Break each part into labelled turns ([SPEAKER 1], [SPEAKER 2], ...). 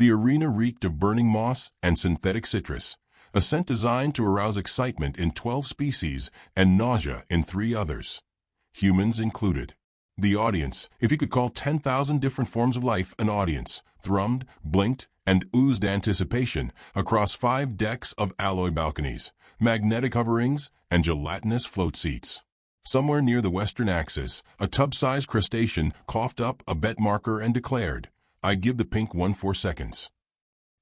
[SPEAKER 1] The arena reeked of burning moss and synthetic citrus, a scent designed to arouse excitement in 12 species and nausea in 3 others, humans included. The audience, if you could call 10,000 different forms of life an audience, thrummed, blinked, and oozed anticipation across 5 decks of alloy balconies, magnetic hoverings, and gelatinous float seats. Somewhere near the western axis, a tub-sized crustacean coughed up a bet marker and declared, "I give the pink one 4 seconds."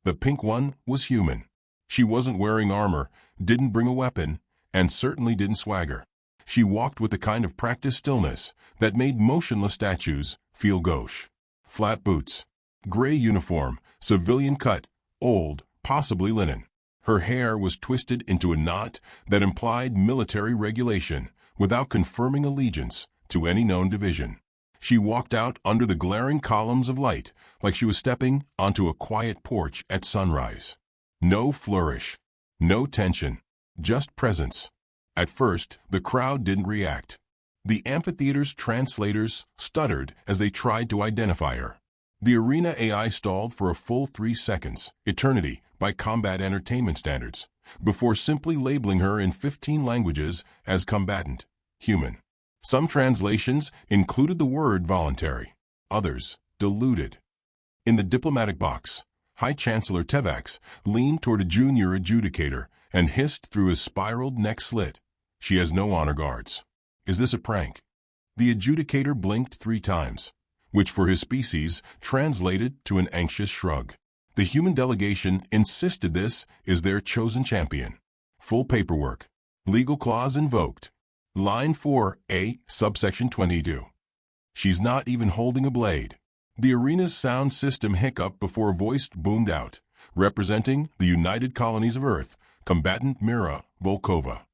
[SPEAKER 1] The pink one was human. She wasn't wearing armor, didn't bring a weapon, and certainly didn't swagger. She walked with the kind of practiced stillness that made motionless statues feel gauche. Flat boots, gray uniform, civilian cut, old, possibly linen. Her hair was twisted into a knot that implied military regulation without confirming allegiance to any known division. She walked out under the glaring columns of light like she was stepping onto a quiet porch at sunrise. No flourish, no tension, just presence. At first, the crowd didn't react. The amphitheater's translators stuttered as they tried to identify her. The arena AI stalled for a full 3 seconds, eternity by combat entertainment standards, before simply labeling her in 15 languages as combatant, human. Some translations included the word voluntary, others diluted. In the diplomatic box, High Chancellor Tevax leaned toward a junior adjudicator and hissed through his spiraled neck slit, "She has no honor guards. Is this a prank?" The adjudicator blinked 3 times, which for his species translated to an anxious shrug. The human delegation insisted this is their chosen champion. Full paperwork. Legal clause invoked. Line 4A, subsection 22. She's not even holding a blade. The arena's sound system hiccuped before a voice boomed out, representing the United Colonies of Earth, combatant Mira Volkova.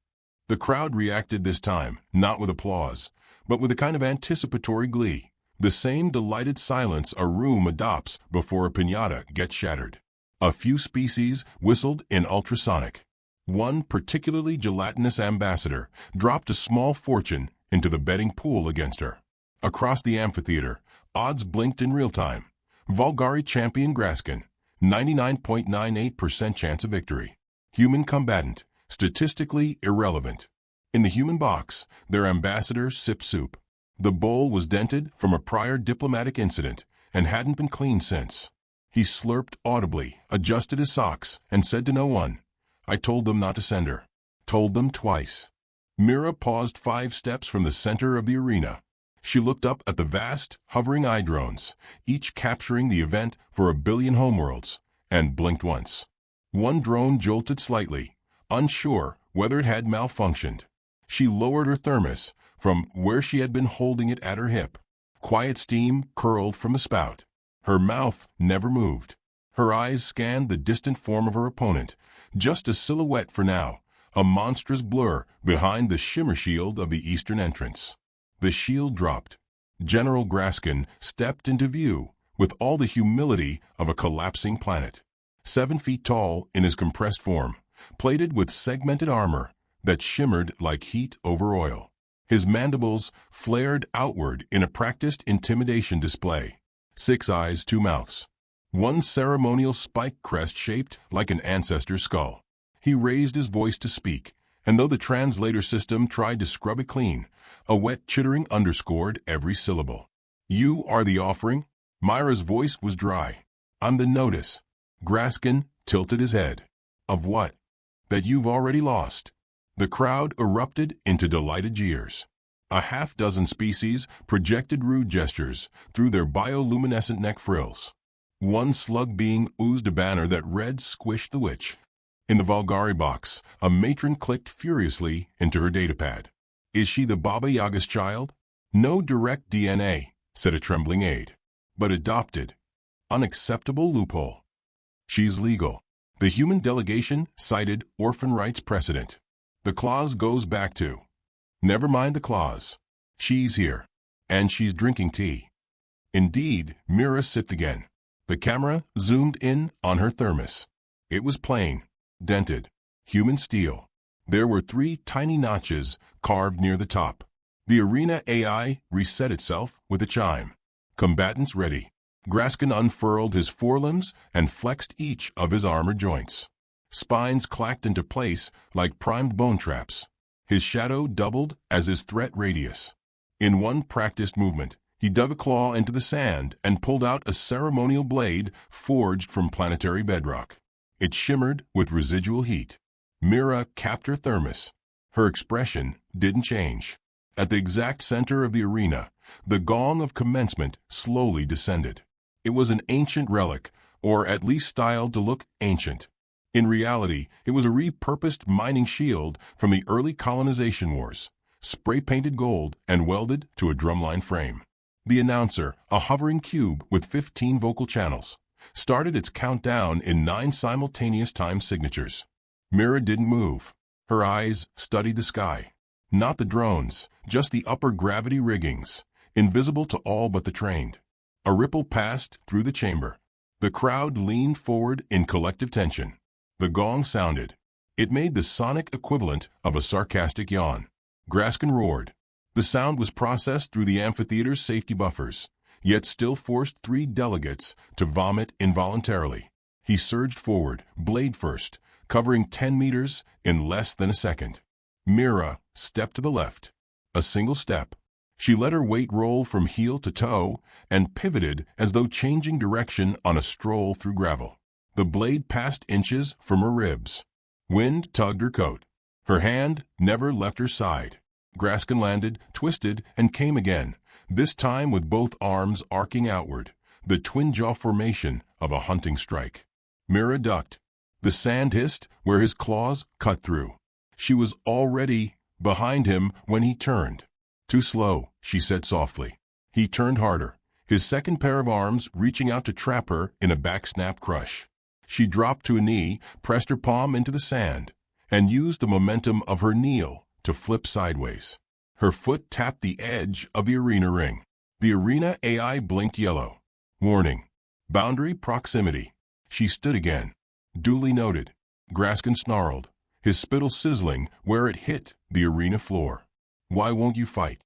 [SPEAKER 1] The crowd reacted this time, not with applause, but with a kind of anticipatory glee, the same delighted silence a room adopts before a piñata gets shattered. A few species whistled in ultrasonic. One particularly gelatinous ambassador dropped a small fortune into the betting pool against her. Across the amphitheater, odds blinked in real time. Vulgari champion Graskin, 99.98% chance of victory. Human combatant, statistically irrelevant. In the human box, their ambassador sipped soup. The bowl was dented from a prior diplomatic incident and hadn't been cleaned since. He slurped audibly, adjusted his socks, and said to no one, "I told them not to send her." Told them twice. Mira paused 5 steps from the center of the arena. She looked up at the vast, hovering eye drones, each capturing the event for 1 billion homeworlds, and blinked once. One drone jolted slightly, unsure whether it had malfunctioned. She lowered her thermos from where she had been holding it at her hip. Quiet steam curled from the spout. Her mouth never moved. Her eyes scanned the distant form of her opponent, just a silhouette for now, a monstrous blur behind the shimmer shield of the eastern entrance. The shield dropped. General Graskin stepped into view with all the humility of a collapsing planet. 7 feet tall in his compressed form, plated with segmented armor that shimmered like heat over oil. His mandibles flared outward in a practiced intimidation display. 6 eyes, 2 mouths. One ceremonial spike crest shaped like an ancestor's skull. He raised his voice to speak, and though the translator system tried to scrub it clean, a wet chittering underscored every syllable. "You are the offering?" Myra's voice was dry. "I'm the notice." Graskin tilted his head. "Of what?" "That you've already lost." The crowd erupted into delighted jeers. A half-dozen species projected rude gestures through their bioluminescent neck frills. One slug being oozed a banner that read "Squish the Witch." In the Vulgari box, a matron clicked furiously into her datapad. "Is she the Baba Yaga's child?" "No direct DNA," said a trembling aide. "But adopted." Unacceptable loophole. "She's legal." The human delegation cited orphan rights precedent. "The clause goes back to..." "Never mind the clause. She's here. And she's drinking tea." Indeed, Mira sipped again. The camera zoomed in on her thermos. It was plain, dented, human steel. There were 3 tiny notches carved near the top. The arena AI reset itself with a chime. "Combatants ready." Graskin unfurled his forelimbs and flexed each of his armor joints. Spines clacked into place like primed bone traps. His shadow doubled as his threat radius. In one practiced movement, he dug a claw into the sand and pulled out a ceremonial blade forged from planetary bedrock. It shimmered with residual heat. Mira capped her thermos. Her expression didn't change. At the exact center of the arena, the gong of commencement slowly descended. It was an ancient relic, or at least styled to look ancient. In reality, it was a repurposed mining shield from the early colonization wars, spray-painted gold and welded to a drumline frame. The announcer, a hovering cube with 15 vocal channels, started its countdown in 9 simultaneous time signatures. Mira didn't move. Her eyes studied the sky. Not the drones, just the upper gravity riggings, invisible to all but the trained. A ripple passed through the chamber. The crowd leaned forward in collective tension. The gong sounded. It made the sonic equivalent of a sarcastic yawn. Graskin roared. The sound was processed through the amphitheater's safety buffers, yet still forced 3 delegates to vomit involuntarily. He surged forward, blade first, covering 10 meters in less than a second. Mira stepped to the left. A single step. She let her weight roll from heel to toe and pivoted as though changing direction on a stroll through gravel. The blade passed inches from her ribs. Wind tugged her coat. Her hand never left her side. Graskin landed, twisted, and came again, this time with both arms arcing outward, the twin jaw formation of a hunting strike. Mira ducked. The sand hissed where his claws cut through. She was already behind him when he turned. Too slow, she said softly. He turned harder, his second pair of arms reaching out to trap her in a backsnap crush. She dropped to a knee, pressed her palm into the sand, and used the momentum of her kneel to flip sideways. Her foot tapped the edge of the arena ring. The arena AI blinked yellow. Warning. Boundary proximity. She stood again. Duly noted. Graskin snarled, his spittle sizzling where it hit the arena floor. Why won't you fight?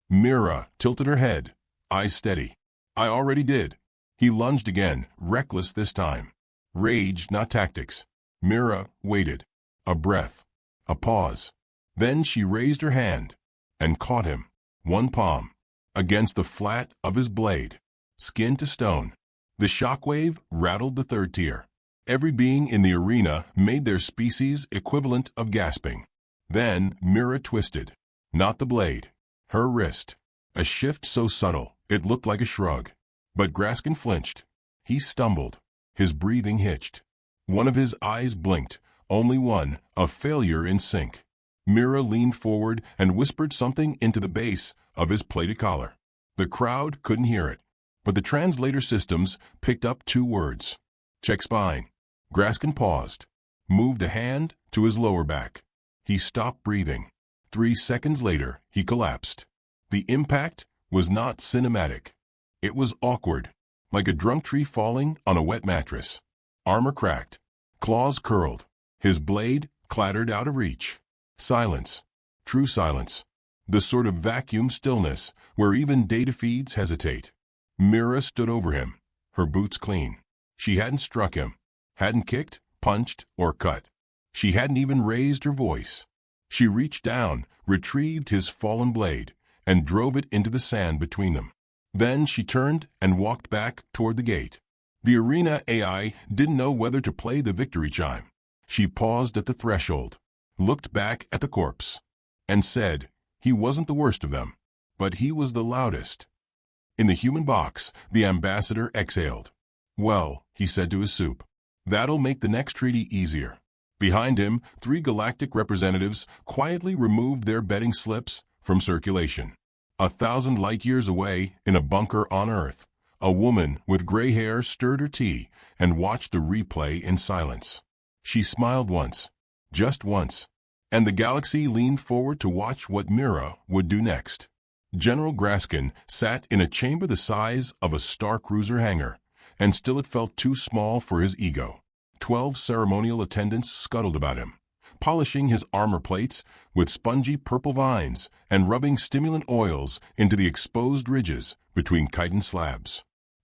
[SPEAKER 1] Mira tilted her head, eyes steady. I already did. He lunged again, reckless this time. Rage, not tactics. Mira waited. A breath. A pause. Then she raised her hand and caught him, one palm, against the flat of his blade, skin to stone. The shockwave rattled the third tier. Every being in the arena made their species equivalent of gasping. Then Mira twisted. Not the blade. Her wrist. A shift so subtle it looked like a shrug. But Graskin flinched. He stumbled. His breathing hitched. One of his eyes blinked, only one, a failure in sync. Mira leaned forward and whispered something into the base of his plaited collar. The crowd couldn't hear it, but the translator systems picked up 2 words. Check spine. Graskin paused, moved a hand to his lower back. He stopped breathing. 3 seconds later, he collapsed. The impact was not cinematic. It was awkward, like a drunk tree falling on a wet mattress. Armor cracked. Claws curled. His blade clattered out of reach. Silence. True silence. The sort of vacuum stillness where even data feeds hesitate. Mira stood over him, her boots clean. She hadn't struck him, hadn't kicked, punched, or cut. She hadn't even raised her voice. She reached down, retrieved his fallen blade, and drove it into the sand between them. Then she turned and walked back toward the gate. The arena AI didn't know whether to play the victory chime. She paused at the threshold, looked back at the corpse, and said, he wasn't the worst of them, but he was the loudest. In the human box, the ambassador exhaled. Well, he said to his soup, that'll make the next treaty easier. Behind him, 3 galactic representatives quietly removed their betting slips from circulation. 1,000 light-years away, in a bunker on Earth, a woman with gray hair stirred her tea and watched the replay in silence. She smiled once, just once, and the galaxy leaned forward to watch what Mira would do next. General Graskin sat in a chamber the size of a Star Cruiser hangar, and still it felt too small for his ego. 12 ceremonial attendants scuttled about him, polishing his armor plates with spongy purple vines and rubbing stimulant oils into the exposed ridges between chitin slabs.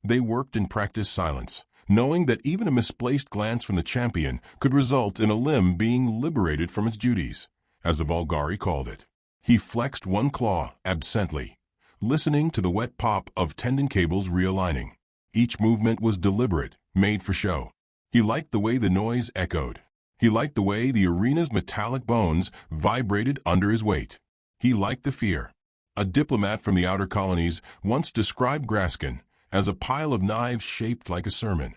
[SPEAKER 1] They worked in practiced silence, knowing that even a misplaced glance from the champion could result in a limb being liberated from its duties, as the Volgari called it. He flexed one claw absently, listening to the wet pop of tendon cables realigning. Each movement was deliberate, made for show. He liked the way the noise echoed. He liked the way the arena's metallic bones vibrated under his weight. He liked the fear. A diplomat from the outer colonies once described Graskin as a pile of knives shaped like a sermon.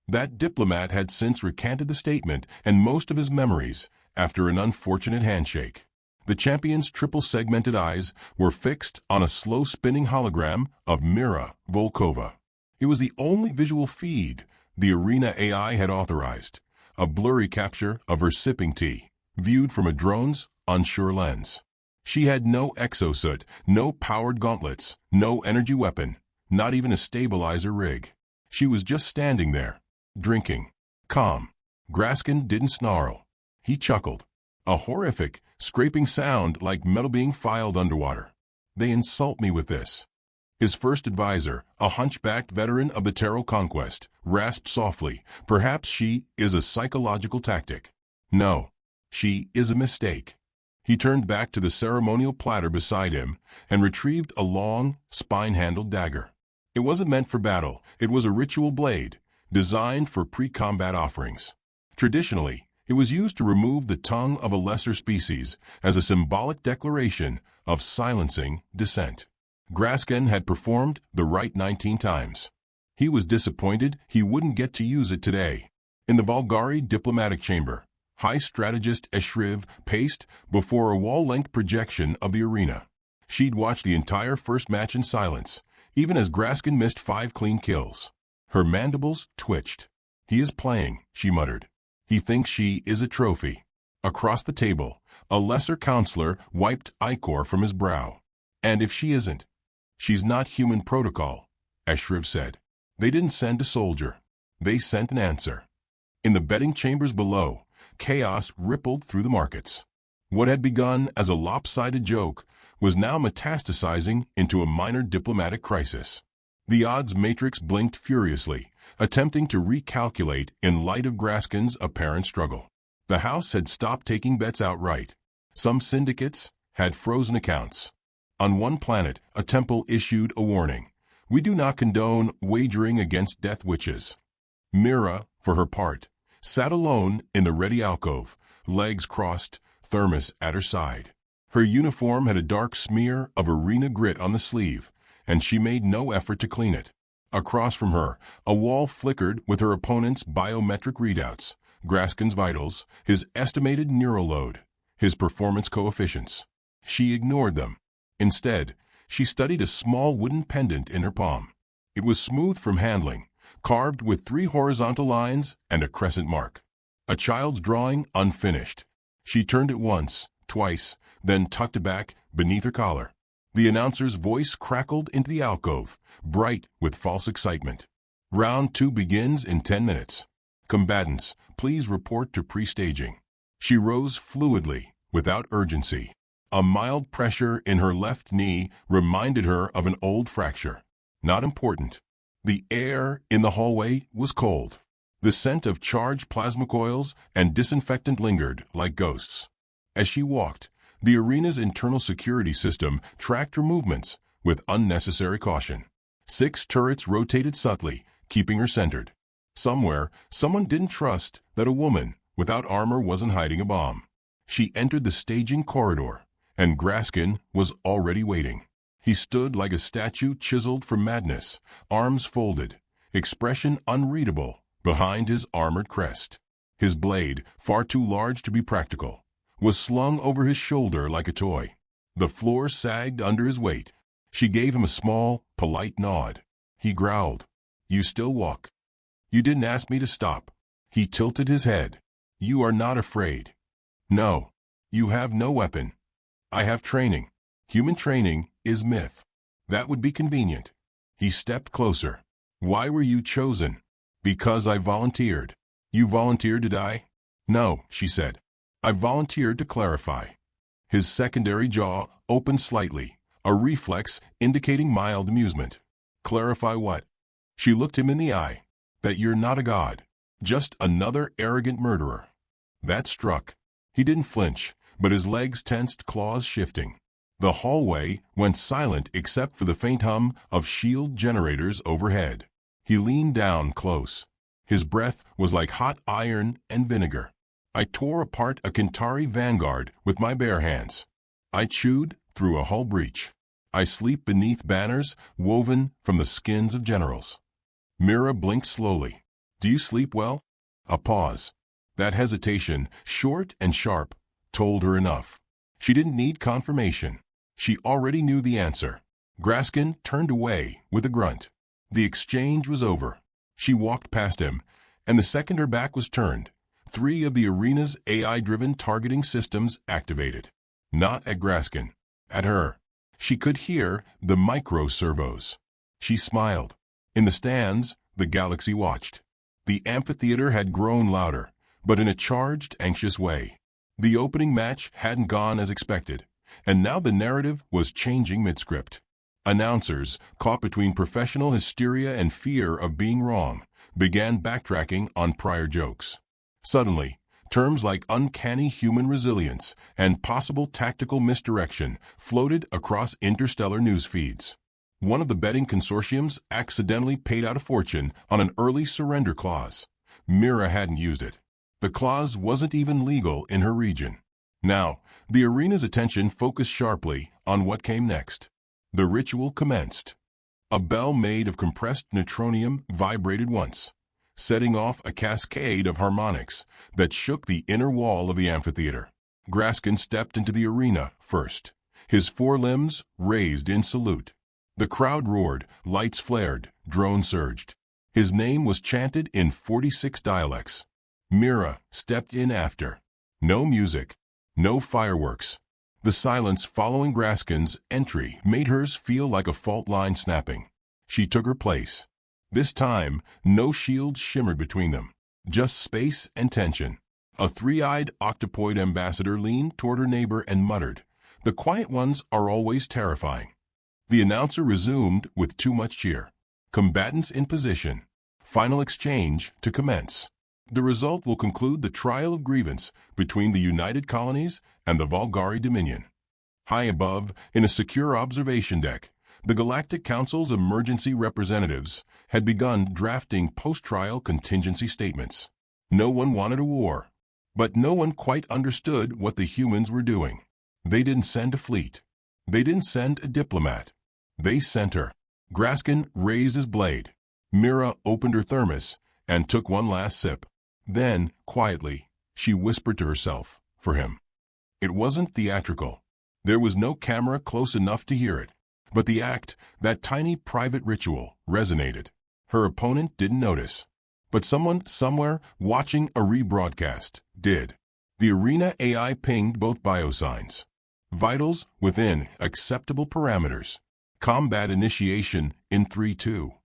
[SPEAKER 1] That diplomat had since recanted the statement and most of his memories after an unfortunate handshake. The champion's triple-segmented eyes were fixed on a slow-spinning hologram of Mira Volkova. It was the only visual feed the arena AI had authorized, a blurry capture of her sipping tea, viewed from a drone's unsure lens. She had no exosuit, no powered gauntlets, no energy weapon, not even a stabilizer rig. She was just standing there, drinking, calm. Graskin didn't snarl. He chuckled. A horrific, scraping sound like metal being filed underwater. They insult me with this. His first advisor, a hunchbacked veteran of the Terrell conquest, rasped softly, "Perhaps she is a psychological tactic." "No, she is a mistake." He turned back to the ceremonial platter beside him and retrieved a long, spine-handled dagger. It wasn't meant for battle. It was a ritual blade, designed for pre-combat offerings. Traditionally, it was used to remove the tongue of a lesser species as a symbolic declaration of silencing dissent. Graskin had performed the rite 19 times. He was disappointed he wouldn't get to use it today. In the Volgari diplomatic chamber, High Strategist Eshriv paced before a wall-length projection of the arena. She'd watched the entire first match in silence, even as Graskin missed 5 clean kills. Her mandibles twitched. "He is playing," she muttered. "He thinks she is a trophy." Across the table, a lesser counselor wiped ichor from his brow. "And if she isn't?" "She's not human protocol," Eshriv said. "They didn't send a soldier. They sent an answer." In the betting chambers below, chaos rippled through the markets. What had begun as a lopsided joke was now metastasizing into a minor diplomatic crisis. The odds matrix blinked furiously, attempting to recalculate in light of Graskin's apparent struggle. The house had stopped taking bets outright. Some syndicates had frozen accounts. On one planet, a temple issued a warning: "We do not condone wagering against death witches." Mira, for her part, sat alone in the ready alcove, legs crossed, thermos at her side. Her uniform had a dark smear of arena grit on the sleeve, and she made no effort to clean it. Across from her, a wall flickered with her opponent's biometric readouts, Graskin's vitals, his estimated neural load, his performance coefficients. She ignored them. Instead, she studied a small wooden pendant in her palm. It was smooth from handling, carved with 3 horizontal lines and a crescent mark. A child's drawing unfinished. She turned it once, twice, then tucked it back beneath her collar. The announcer's voice crackled into the alcove, bright with false excitement. "Round 2 begins in 10 minutes. Combatants, please report to pre-staging." She rose fluidly, without urgency. A mild pressure in her left knee reminded her of an old fracture. Not important. The air in the hallway was cold. The scent of charged plasma coils and disinfectant lingered like ghosts. As she walked, the arena's internal security system tracked her movements with unnecessary caution. 6 turrets rotated subtly, keeping her centered. Somewhere, someone didn't trust that a woman without armor wasn't hiding a bomb. She entered the staging corridor, and Graskin was already waiting. He stood like a statue chiseled from madness, arms folded, expression unreadable behind his armored crest. His blade, far too large to be practical, was slung over his shoulder like a toy. The floor sagged under his weight. She gave him a small, polite nod. He growled, "You still walk." "You didn't ask me to stop." He tilted his head. "You are not afraid." "No. You have no weapon." "I have training. Human training is myth." "That would be convenient." He stepped closer. "Why were you chosen?" "Because I volunteered." "You volunteered to die?" "No," she said. "I volunteered to clarify." His secondary jaw opened slightly, a reflex indicating mild amusement. "Clarify what?" She looked him in the eye. "Bet you're not a god. Just another arrogant murderer." That struck. He didn't flinch, but his legs tensed, claws shifting. The hallway went silent except for the faint hum of shield generators overhead. He leaned down close. His breath was like hot iron and vinegar. "I tore apart a Kintari vanguard with my bare hands. I chewed through a hull breach. I sleep beneath banners woven from the skins of generals." Mira blinked slowly. "Do you sleep well?" A pause. That hesitation, short and sharp, told her enough. She didn't need confirmation. She already knew the answer. Graskin turned away with a grunt. The exchange was over. She walked past him, and the second her back was turned, 3 of the arena's AI-driven targeting systems activated. Not at Graskin. At her. She could hear the micro-servos. She smiled. In the stands, the galaxy watched. The amphitheater had grown louder, but in a charged, anxious way. The opening match hadn't gone as expected, and now the narrative was changing mid-script. Announcers, caught between professional hysteria and fear of being wrong, began backtracking on prior jokes. Suddenly, terms like uncanny human resilience and possible tactical misdirection floated across interstellar news feeds. One of the betting consortiums accidentally paid out a fortune on an early surrender clause. Mira hadn't used it. The clause wasn't even legal in her region. Now, the arena's attention focused sharply on what came next. The ritual commenced. A bell made of compressed neutronium vibrated once, setting off a cascade of harmonics that shook the inner wall of the amphitheater. Graskin stepped into the arena first, his 4 limbs raised in salute. The crowd roared, lights flared, drones surged. His name was chanted in 46 dialects. Mira stepped in after. No music, no fireworks. The silence following Graskin's entry made hers feel like a fault line snapping. She took her place. This time, no shields shimmered between them, just space and tension. A 3-eyed octopoid ambassador leaned toward her neighbor and muttered, "The quiet ones are always terrifying." The announcer resumed with too much cheer. "Combatants in position. Final exchange to commence. The result will conclude the trial of grievance between the United Colonies and the Volgari Dominion." High above, in a secure observation deck, the Galactic Council's emergency representatives had begun drafting post-trial contingency statements. No one wanted a war, but no one quite understood what the humans were doing. They didn't send a fleet. They didn't send a diplomat. They sent her. Graskin raised his blade. Mira opened her thermos and took one last sip. Then, quietly, she whispered to herself, "For him." It wasn't theatrical. There was no camera close enough to hear it. But the act, that tiny private ritual, resonated. Her opponent didn't notice. But someone somewhere watching a rebroadcast did. The arena AI pinged both biosigns. Vitals within acceptable parameters. Combat initiation in 3-2.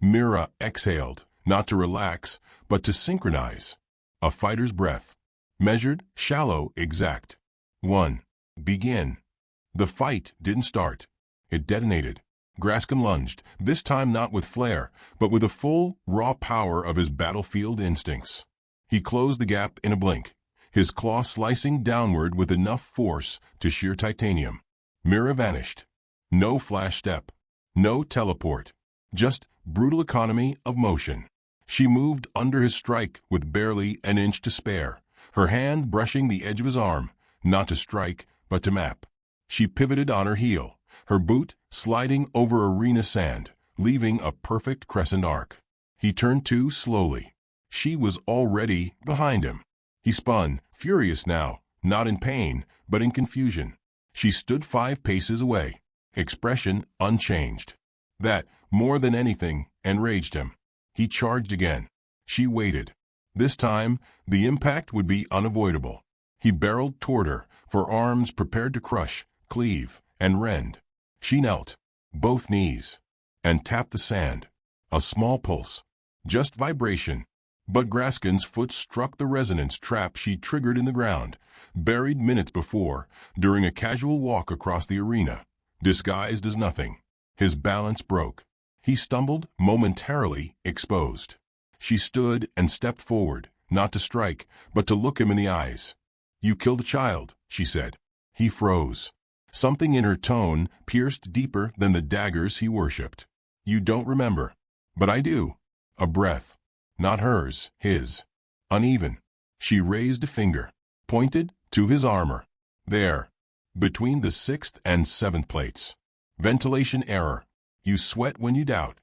[SPEAKER 1] Mira exhaled, not to relax, but to synchronize. A fighter's breath. Measured, shallow, exact. 1. Begin. The fight didn't start. It detonated. Graskin lunged, this time not with flair, but with the full, raw power of his battlefield instincts. He closed the gap in a blink, his claw slicing downward with enough force to shear titanium. Mira vanished. No flash step. No teleport. Just brutal economy of motion. She moved under his strike with barely an inch to spare, her hand brushing the edge of his arm, not to strike, but to map. She pivoted on her heel, her boot sliding over arena sand, leaving a perfect crescent arc. He turned to slowly. She was already behind him. He spun, furious now, not in pain, but in confusion. She stood 5 paces away, expression unchanged. That, more than anything, enraged him. He charged again. She waited. This time, the impact would be unavoidable. He barreled toward her, for arms prepared to crush, cleave, and rend. She knelt, both knees, and tapped the sand. A small pulse. Just vibration. But Graskin's foot struck the resonance trap she triggered in the ground, buried minutes before, during a casual walk across the arena. Disguised as nothing. His balance broke. He stumbled, momentarily exposed. She stood and stepped forward, not to strike, but to look him in the eyes. "You killed a child," she said. He froze. Something in her tone pierced deeper than the daggers he worshipped. "You don't remember. But I do." A breath. Not hers, his. Uneven. She raised a finger. Pointed to his armor. "There. Between the 6th and 7th plates. Ventilation error. You sweat when you doubt."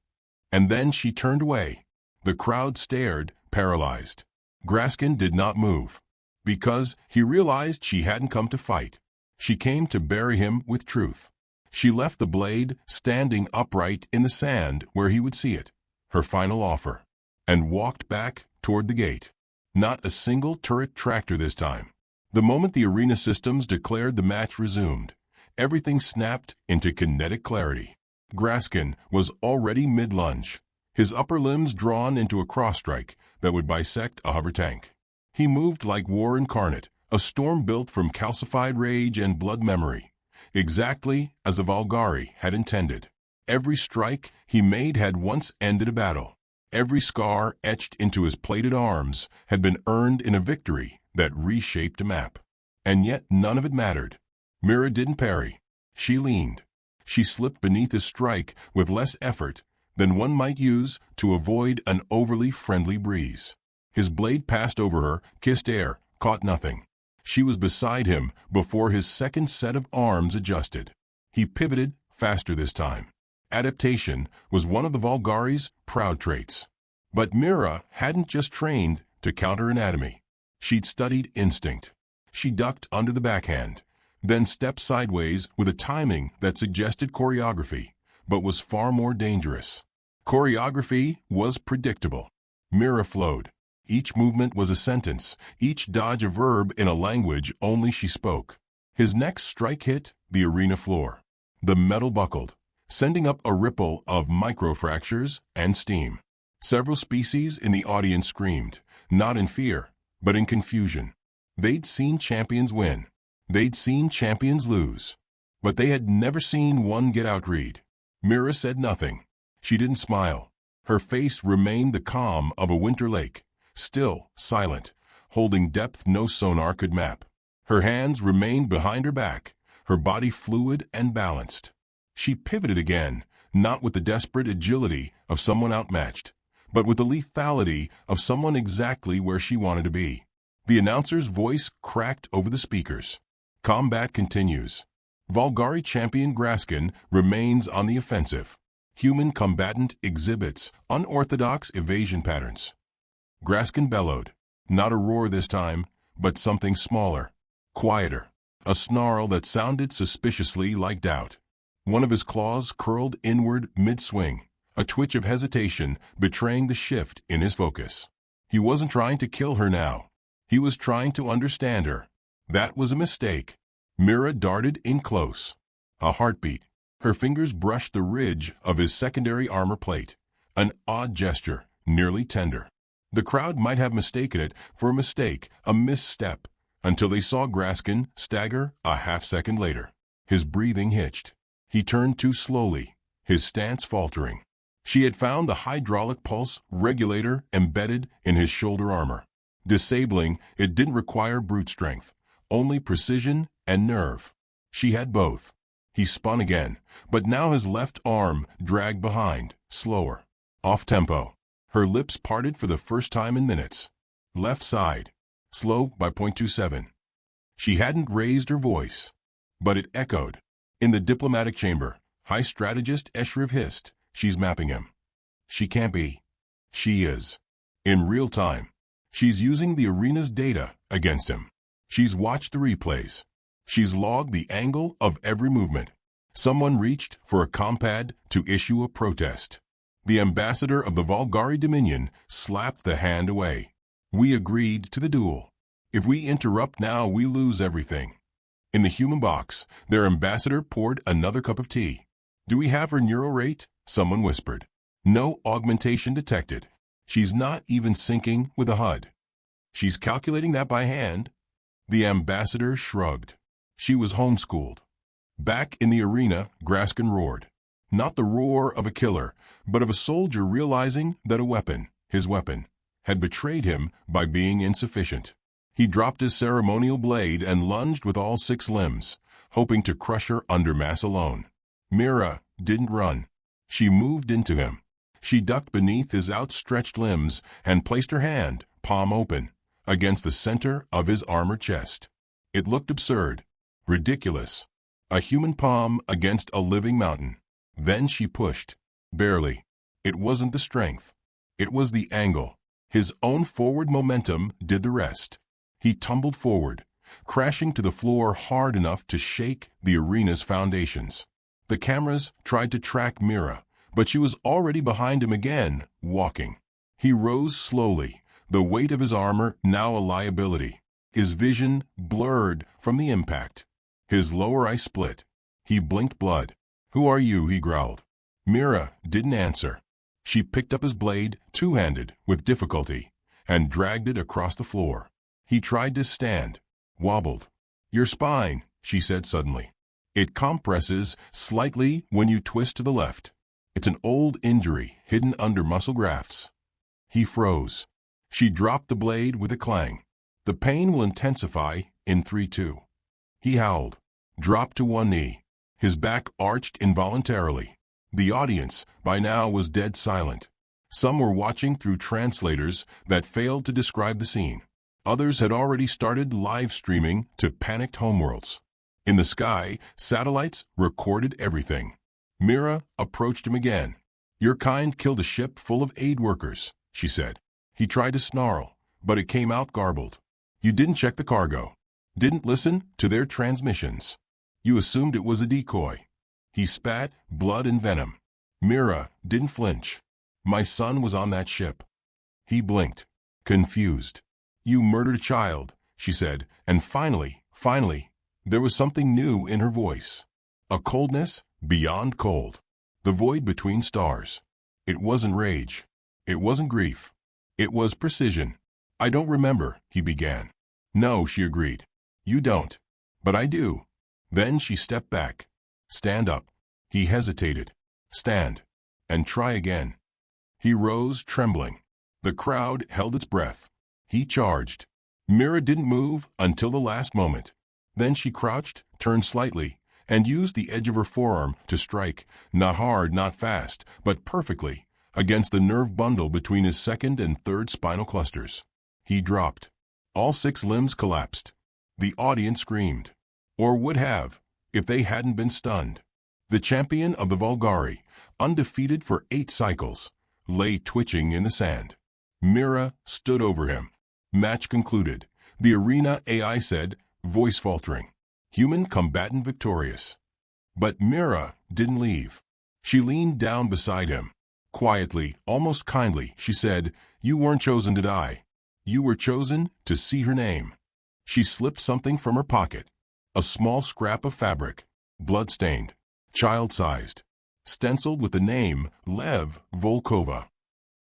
[SPEAKER 1] And then she turned away. The crowd stared, paralyzed. Graskin did not move. Because he realized she hadn't come to fight. She came to bury him with truth. She left the blade standing upright in the sand where he would see it, her final offer, and walked back toward the gate. Not a single turret tractor this time. The moment the arena systems declared the match resumed, everything snapped into kinetic clarity. Graskin was already mid-lunge, his upper limbs drawn into a cross-strike that would bisect a hover tank. He moved like war incarnate, a storm built from calcified rage and blood memory, exactly as the Valgari had intended. Every strike he made had once ended a battle. Every scar etched into his plated arms had been earned in a victory that reshaped a map. And yet none of it mattered. Mira didn't parry. She leaned. She slipped beneath his strike with less effort than one might use to avoid an overly friendly breeze. His blade passed over her, kissed air, caught nothing. She was beside him before his second set of arms adjusted. He pivoted faster this time. Adaptation was one of the Valgari's proud traits. But Mira hadn't just trained to counter anatomy. She'd studied instinct. She ducked under the backhand, then stepped sideways with a timing that suggested choreography, but was far more dangerous. Choreography was predictable. Mira flowed. Each movement was a sentence, each dodge a verb in a language only she spoke. His next strike hit the arena floor. The metal buckled, sending up a ripple of microfractures and steam. Several species in the audience screamed, not in fear, but in confusion. They'd seen champions win. They'd seen champions lose. But they had never seen one get outreed. Mira said nothing. She didn't smile. Her face remained the calm of a winter lake, still, silent, holding depth no sonar could map. Her hands remained behind her back, her body fluid and balanced. She pivoted again, not with the desperate agility of someone outmatched, but with the lethality of someone exactly where she wanted to be. The announcer's voice cracked over the speakers. Combat continues. Valgari champion Graskin remains on the offensive. Human combatant exhibits unorthodox evasion patterns. Graskin bellowed. Not a roar this time, but something smaller, quieter. A snarl that sounded suspiciously like doubt. One of his claws curled inward mid-swing, a twitch of hesitation betraying the shift in his focus. He wasn't trying to kill her now. He was trying to understand her. That was a mistake. Mira darted in close. A heartbeat. Her fingers brushed the ridge of his secondary armor plate. An odd gesture, nearly tender. The crowd might have mistaken it for a mistake, a misstep, until they saw Graskin stagger a half-second later. His breathing hitched. He turned too slowly, his stance faltering. She had found the hydraulic pulse regulator embedded in his shoulder armor. Disabling, it didn't require brute strength, only precision and nerve. She had both. He spun again, but now his left arm dragged behind, slower. Off-tempo. Her lips parted for the first time in minutes. Left side. Slow by .27. She hadn't raised her voice, but it echoed. In the diplomatic chamber, High Strategist Eshriv hissed, "She's mapping him." She can't be. She is. In real time. She's using the arena's data against him. She's watched the replays. She's logged the angle of every movement. Someone reached for a compad to issue a protest. The ambassador of the Valgari Dominion slapped the hand away. "We agreed to the duel. If we interrupt now, we lose everything." In the human box, their ambassador poured another cup of tea. "Do we have her neural rate?" someone whispered. "No augmentation detected. She's not even syncing with the HUD. She's calculating that by hand." The ambassador shrugged. She was homeschooled. Back in the arena, Graskin roared. Not the roar of a killer, but of a soldier realizing that his weapon, had betrayed him by being insufficient. He dropped his ceremonial blade and lunged with all 6 limbs, hoping to crush her under mass alone. Mira didn't run. She moved into him. She ducked beneath his outstretched limbs and placed her hand, palm open, against the center of his armored chest. It looked absurd, ridiculous. A human palm against a living mountain. Then she pushed. Barely. It wasn't the strength. It was the angle. His own forward momentum did the rest. He tumbled forward, crashing to the floor hard enough to shake the arena's foundations. The cameras tried to track Mira, but she was already behind him again, walking. He rose slowly, the weight of his armor now a liability. His vision blurred from the impact. His lower eye split. He blinked blood. "Who are you?" he growled. Mira didn't answer. She picked up his blade, two-handed, with difficulty, and dragged it across the floor. He tried to stand, wobbled. "Your spine," she said suddenly. "It compresses slightly when you twist to the left. It's an old injury hidden under muscle grafts." He froze. She dropped the blade with a clang. "The pain will intensify in 3-2. He howled, dropped to one knee. His back arched involuntarily. The audience, by now, was dead silent. Some were watching through translators that failed to describe the scene. Others had already started live streaming to panicked homeworlds. In the sky, satellites recorded everything. Mira approached him again. "Your kind killed a ship full of aid workers," she said. He tried to snarl, but it came out garbled. "You didn't check the cargo. Didn't listen to their transmissions. You assumed it was a decoy." He spat, blood and venom. Mira didn't flinch. "My son was on that ship." He blinked, confused. "You murdered a child," she said, and finally, there was something new in her voice. A coldness beyond cold. The void between stars. It wasn't rage. It wasn't grief. It was precision. "I don't remember," he began. "No," she agreed. "You don't. But I do." Then she stepped back. "Stand up." He hesitated. "Stand. And try again." He rose, trembling. The crowd held its breath. He charged. Mira didn't move until the last moment. Then she crouched, turned slightly, and used the edge of her forearm to strike, not hard, not fast, but perfectly, against the nerve bundle between his second and third spinal clusters. He dropped. All 6 limbs collapsed. The audience screamed. Or would have, if they hadn't been stunned. The champion of the Vulgari, undefeated for 8 cycles, lay twitching in the sand. Mira stood over him. Match concluded. The arena AI said, voice faltering. Human combatant victorious. But Mira didn't leave. She leaned down beside him. Quietly, almost kindly, she said, "You weren't chosen to die. You were chosen to see her name." She slipped something from her pocket. A small scrap of fabric, blood-stained, child-sized, stenciled with the name Lev Volkova.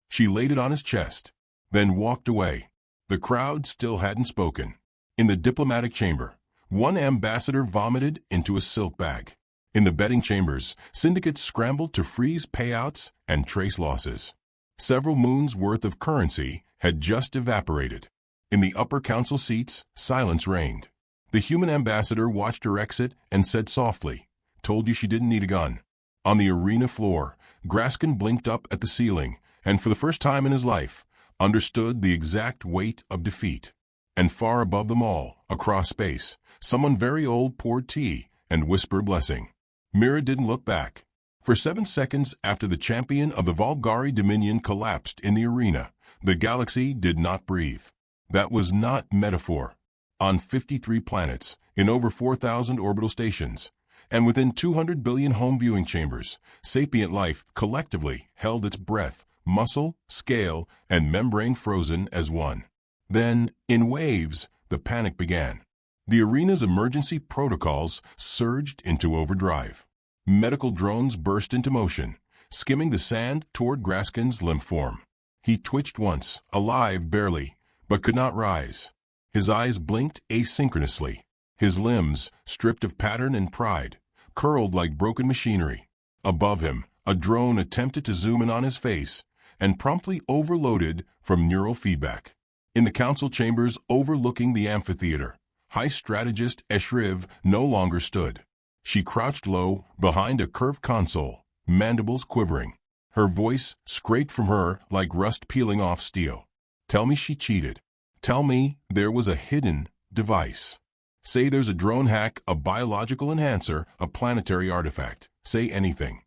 [SPEAKER 1] She laid it on his chest, then walked away. The crowd still hadn't spoken. In the diplomatic chamber, one ambassador vomited into a silk bag. In the betting chambers, syndicates scrambled to freeze payouts and trace losses. Several moons' worth of currency had just evaporated. In the upper council seats, silence reigned. The human ambassador watched her exit and said softly, "Told you she didn't need a gun." On the arena floor, Graskin blinked up at the ceiling, and for the first time in his life, understood the exact weight of defeat. And far above them all, across space, someone very old poured tea and whispered blessing. Mira didn't look back. For 7 seconds after the champion of the Vulgari Dominion collapsed in the arena, the galaxy did not breathe. That was not metaphor. On 53 planets, in over 4,000 orbital stations, and within 200 billion home viewing chambers, sapient life collectively held its breath, muscle, scale, and membrane frozen as one. Then, in waves, the panic began. The arena's emergency protocols surged into overdrive. Medical drones burst into motion, skimming the sand toward Graskin's limp form. He twitched once, alive barely, but could not rise. His eyes blinked asynchronously. His limbs, stripped of pattern and pride, curled like broken machinery. Above him, a drone attempted to zoom in on his face and promptly overloaded from neural feedback. In the council chambers overlooking the amphitheater, High Strategist Eshriv no longer stood. She crouched low behind a curved console, mandibles quivering. Her voice scraped from her like rust peeling off steel. Tell me she cheated. Tell me there was a hidden device. Say there's a drone hack, a biological enhancer, a planetary artifact. Say anything.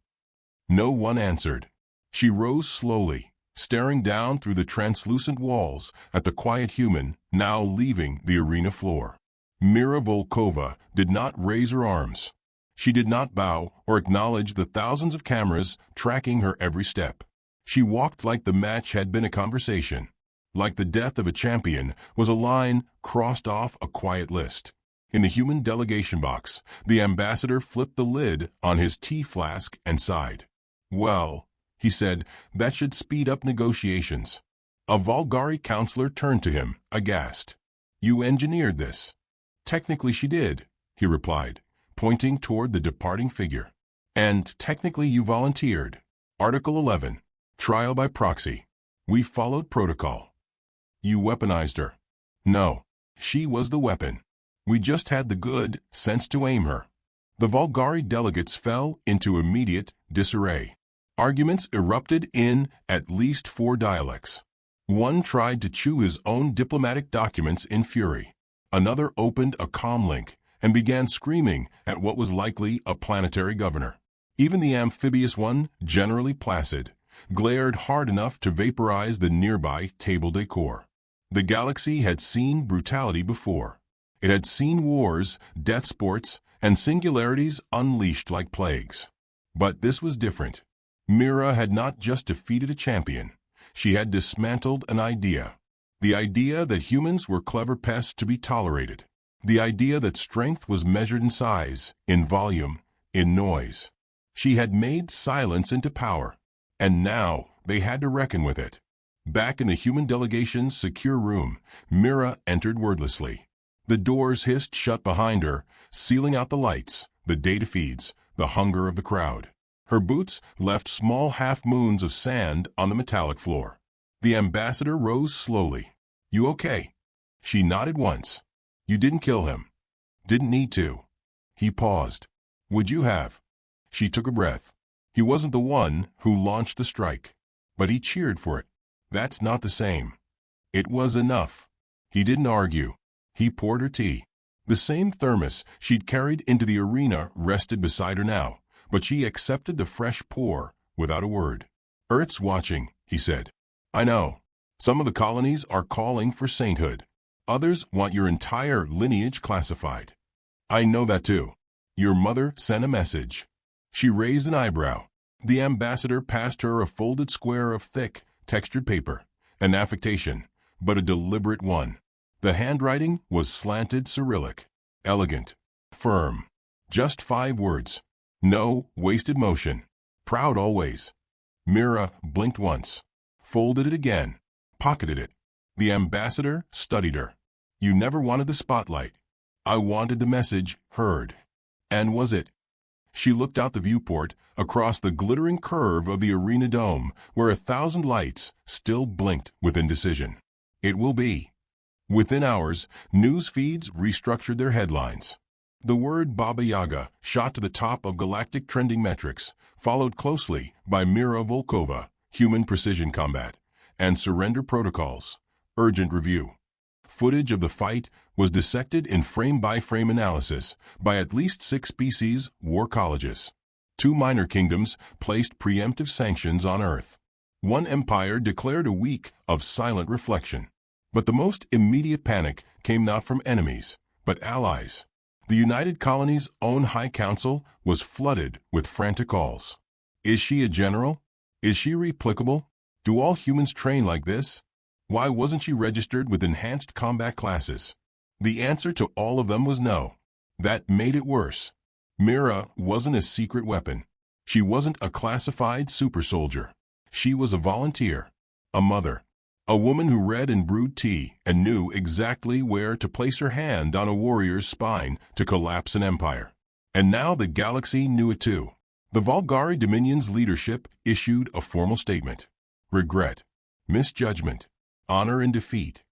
[SPEAKER 1] No one answered. She rose slowly, staring down through the translucent walls at the quiet human now leaving the arena floor. Mira Volkova did not raise her arms. She did not bow or acknowledge the thousands of cameras tracking her every step. She walked like the match had been a conversation. Like the death of a champion was a line crossed off a quiet list. In the human delegation box, the ambassador flipped the lid on his tea flask and sighed. Well, he said, that should speed up negotiations. A Volgari counselor turned to him, aghast. You engineered this. Technically she did, he replied, pointing toward the departing figure. And technically you volunteered. Article 11. Trial by proxy. We followed protocol. You weaponized her. No, she was the weapon. We just had the good sense to aim her. The Volgari delegates fell into immediate disarray. Arguments erupted in at least 4 dialects. One tried to chew his own diplomatic documents in fury. Another opened a comm link and began screaming at what was likely a planetary governor. Even the amphibious one, generally placid, glared hard enough to vaporize the nearby table decor. The galaxy had seen brutality before. It had seen wars, death sports, and singularities unleashed like plagues. But this was different. Mira had not just defeated a champion. She had dismantled an idea. The idea that humans were clever pests to be tolerated. The idea that strength was measured in size, in volume, in noise. She had made silence into power, and now they had to reckon with it. Back in the human delegation's secure room, Mira entered wordlessly. The doors hissed shut behind her, sealing out the lights, the data feeds, the hunger of the crowd. Her boots left small half-moons of sand on the metallic floor. The ambassador rose slowly. You okay? She nodded once. You didn't kill him. Didn't need to. He paused. Would you have? She took a breath. He wasn't the one who launched the strike, but he cheered for it. That's not the same. It was enough. He didn't argue. He poured her tea. The same thermos she'd carried into the arena rested beside her now, but she accepted the fresh pour without a word. Earth's watching, he said. I know. Some of the colonies are calling for sainthood. Others want your entire lineage classified. I know that too. Your mother sent a message. She raised an eyebrow. The ambassador passed her a folded square of thick, textured paper, an affectation, but a deliberate one. The handwriting was slanted Cyrillic, elegant, firm. Just 5 words. No wasted motion. Proud always. Mira blinked once, folded it again, pocketed it. The ambassador studied her. You never wanted the spotlight. I wanted the message heard. And was it? She looked out the viewport across the glittering curve of the arena dome where 1,000 lights still blinked with indecision. It will be. Within hours, news feeds restructured their headlines. The word Baba Yaga shot to the top of galactic trending metrics, followed closely by Mira Volkova, human precision combat, and surrender protocols, urgent review. Footage of the fight was dissected in frame-by-frame analysis by at least 6 species war colleges. 2 minor kingdoms placed preemptive sanctions on Earth. 1 empire declared a week of silent reflection. But the most immediate panic came not from enemies, but allies. The United Colonies' own High Council was flooded with frantic calls. Is she a general? Is she replicable? Do all humans train like this? Why wasn't she registered with enhanced combat classes? The answer to all of them was no. That made it worse. Mira wasn't a secret weapon. She wasn't a classified super soldier. She was a volunteer, a mother, a woman who read and brewed tea and knew exactly where to place her hand on a warrior's spine to collapse an empire. And now the galaxy knew it too. The Volgari Dominion's leadership issued a formal statement. Regret, misjudgment, honor and defeat.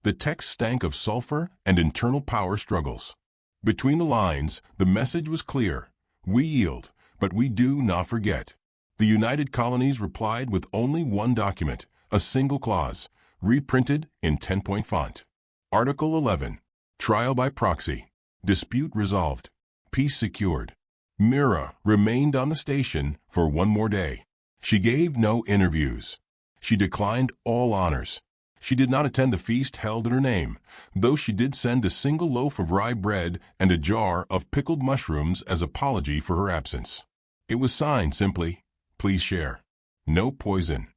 [SPEAKER 1] The text stank of sulfur and internal power struggles. Between the lines, the message was clear. We yield, but we do not forget. The United Colonies replied with only one document, a single clause, reprinted in 10-point font. Article 11. Trial by proxy. Dispute resolved. Peace secured. Mira remained on the station for one more day. She gave no interviews. She declined all honors. She did not attend the feast held in her name, though she did send a single loaf of rye bread and a jar of pickled mushrooms as apology for her absence. It was signed simply, "Please share. No poison."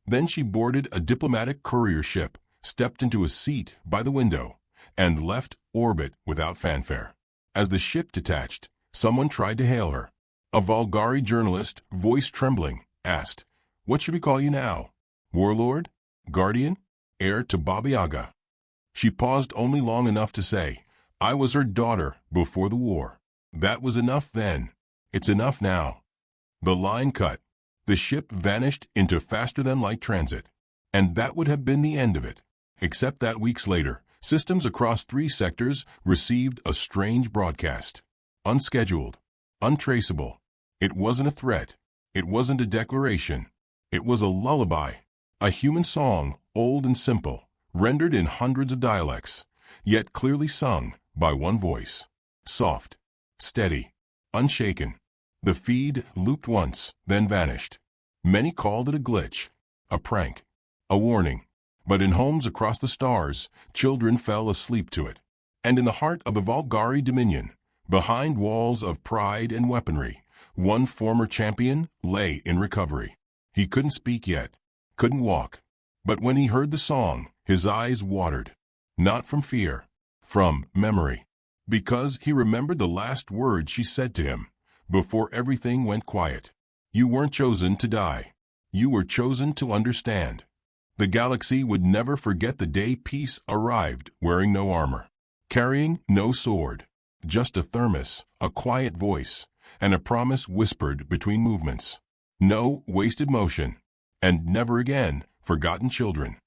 [SPEAKER 1] Then she boarded a diplomatic courier ship, stepped into a seat by the window, and left orbit without fanfare. As the ship detached, someone tried to hail her. A Volgari journalist, voice trembling, asked, "What should we call you now? Warlord? Guardian? Heir to Baba Yaga?" She paused only long enough to say, "I was her daughter before the war. That was enough then. It's enough now." The line cut. The ship vanished into faster-than-light transit. And that would have been the end of it. Except that weeks later, systems across 3 sectors received a strange broadcast. Unscheduled. Untraceable. It wasn't a threat. It wasn't a declaration. It was a lullaby. A human song, old and simple, rendered in hundreds of dialects, yet clearly sung by one voice. Soft, steady, unshaken. The feed looped once, then vanished. Many called it a glitch, a prank, a warning. But in homes across the stars, children fell asleep to it. And in the heart of the Volgari Dominion, behind walls of pride and weaponry, one former champion lay in recovery. He couldn't speak yet, couldn't walk. But when he heard the song, his eyes watered. Not from fear, from memory. Because he remembered the last words she said to him, before everything went quiet. "You weren't chosen to die. You were chosen to understand." The galaxy would never forget the day peace arrived wearing no armor, carrying no sword, just a thermos, a quiet voice, and a promise whispered between movements. No wasted motion, and never again forgotten children.